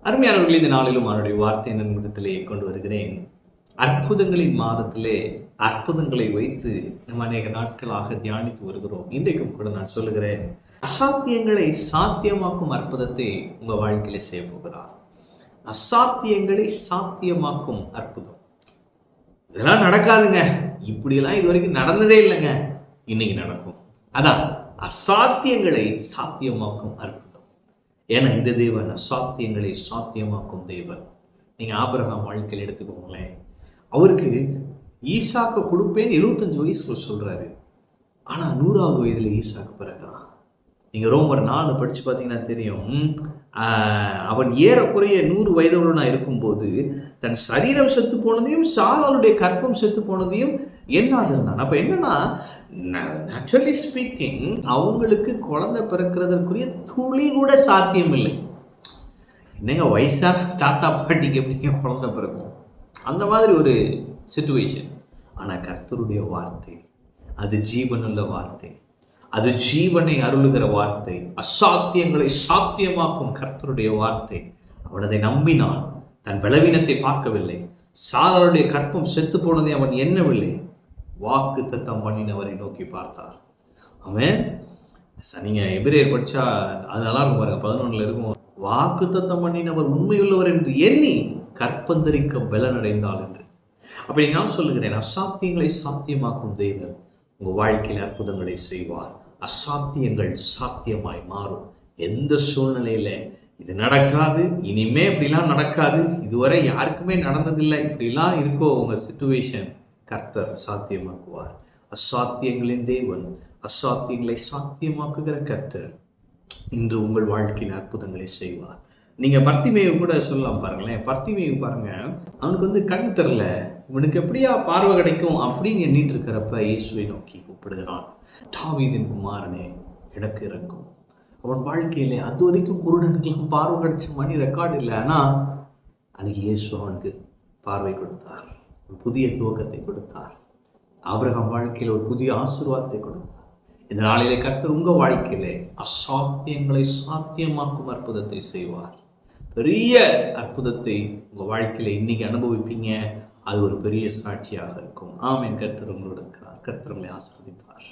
அருமையானவர்கள், இந்த நாளிலும் அவருடைய வார்த்தை நன்முகத்திலே கொண்டு வருகிறேன். அற்புதங்களின் மாதத்திலே அற்புதங்களை வைத்து நம்ம அநேக நாட்களாக தியானித்து வருகிறோம். இன்றைக்கும் கூட நான் சொல்லுகிறேன், அசாத்தியங்களை சாத்தியமாக்கும் அற்புதத்தை உங்க வாழ்க்கையில செய்ய போகிறார். அசாத்தியங்களை சாத்தியமாக்கும் அற்புதம். இதெல்லாம் நடக்காதுங்க, இப்படியெல்லாம் இது வரைக்கும் நடந்ததே இல்லைங்க, இன்னைக்கு நடக்கும். அதான் அசாத்தியங்களை சாத்தியமாக்கும் அற்புதம். ஏன்னா இந்த தேவன் அசாத்தியங்களை சாத்தியமாக்கும் தேவன். நீங்க ஆபிரகாம் வாழ்க்கையில் எடுத்துக்கோங்களேன். அவருக்கு ஈசாக்கு கொடுப்பேன் 75 வயசுல சொல்றாரு. ஆனா 100வது வயதுல ஈசாக்கு பிறகுறான். நீங்க ரோமர் 4 படிச்சு பார்த்தீங்கன்னா தெரியும். அவன் ஏறக்குறைய 100 வயதுள்ளவனா இருக்கும்போது தன் சரீரம் செத்து போனதையும் சாராளுடைய கற்பம் செத்து போனதையும் எண்ணாதிருந்தான். அப்ப என்னன்னா, நேச்சுரலி ஸ்பீக்கிங் அவங்களுக்கு குழந்தை பிறக்கிறதற்குரிய துளி கூட சாத்தியம் இல்லை. என்னங்க, வயசான தாத்தா பாட்டிக்கு எப்படிங்க குழந்தை பிறக்கும்? அந்த மாதிரி ஒரு சிச்சுவேஷன். ஆனா கர்த்தருடைய வார்த்தை அது ஜீவனுள்ள வார்த்தை, அது ஜீவனை அருளுகிற வார்த்தை, அசாத்தியங்களை சாத்தியமாக்கும் கர்த்தருடைய வார்த்தை. அவன் அதை நம்பினான். தன் பலவீனத்தை பார்க்கவில்லை. சாராளுடைய கற்பம் செத்து போனதை அவன் எண்ணவில்லை. வாக்கு தத்தம் பண்ணினவரை நோக்கி பார்த்தார். அவன் நீங்க எபிரேயர் படிச்சா அதெல்லாம் இருக்கும் பாருங்க, 11 இருக்கும். வாக்கு தத்தம் பண்ணினவர் உண்மையுள்ளவர் என்று எண்ணி கற்பந்தரிக்க பலனடைந்தாள் என்று. அப்படி நான் சொல்லுகிறேன், அசாத்தியங்களை சாத்தியமாக்கும் தேவன் உங்க வாழ்க்கையில் அற்புதங்களை செய்வார். அசாத்தியங்கள் சாத்தியமாய் மாறும். எந்த சூழ்நிலையில இது நடக்காது, இனிமே இப்படிலாம் நடக்காது, இதுவரை யாருக்குமே நடந்ததில்லை, இப்படிலாம் இருக்கோ உங்க சிச்சுவேஷன், கர்த்தர் சாத்தியமாக்குவார். அசாத்தியங்களின் தேவன், அசாத்தியங்களை சாத்தியமாக்குகிற கர்த்தர் இன்று உங்கள் வாழ்க்கையில் அற்புதங்களை செய்வார். நீங்க பர்த்திமேயு கூட சொல்லலாம் பாருங்களேன். பர்த்திமேயு பாருங்க, அவனுக்கு கண் தெரியல, இவனுக்கு எப்படியா பார்வை கிடைக்கும் அப்படின்னு எண்ணிட்டு இருக்கிறப்ப இயேசுவை நோக்கி கூப்பிடுகிறான். தாவீதின் குமாரனே, எனக்கு இறங்கும். அவன் வாழ்க்கையிலே அது வரைக்கும் குருடனுக்கெல்லாம் பார்வை கிடைச்ச மணி ரெக்கார்டு இல்லை. ஆனா அன்னைக்கு இயேசு அவனுக்கு பார்வை கொடுத்தார், ஒரு புதிய துவக்கத்தை கொடுத்தார். ஆபிரகாம் வாழ்க்கையில் ஒரு புதிய ஆசீர்வாதத்தை கொடுத்தார். இந்த நாளிலே கர்த்தர் உங்க வாழ்க்கையிலே அசாத்தியங்களை சாத்தியமாக்கும் அற்புதத்தை செய்வார். பெரிய அற்புதத்தை உங்க வாழ்க்கையில இன்னைக்கு அனுபவிப்பீங்க. அது ஒரு பெரிய சாட்சியாக இருக்கும். ஆமென். கர்த்தர் உங்களோடு இருக்கிறார். கர்த்தர் உங்களை ஆசீர்வதிப்பார்.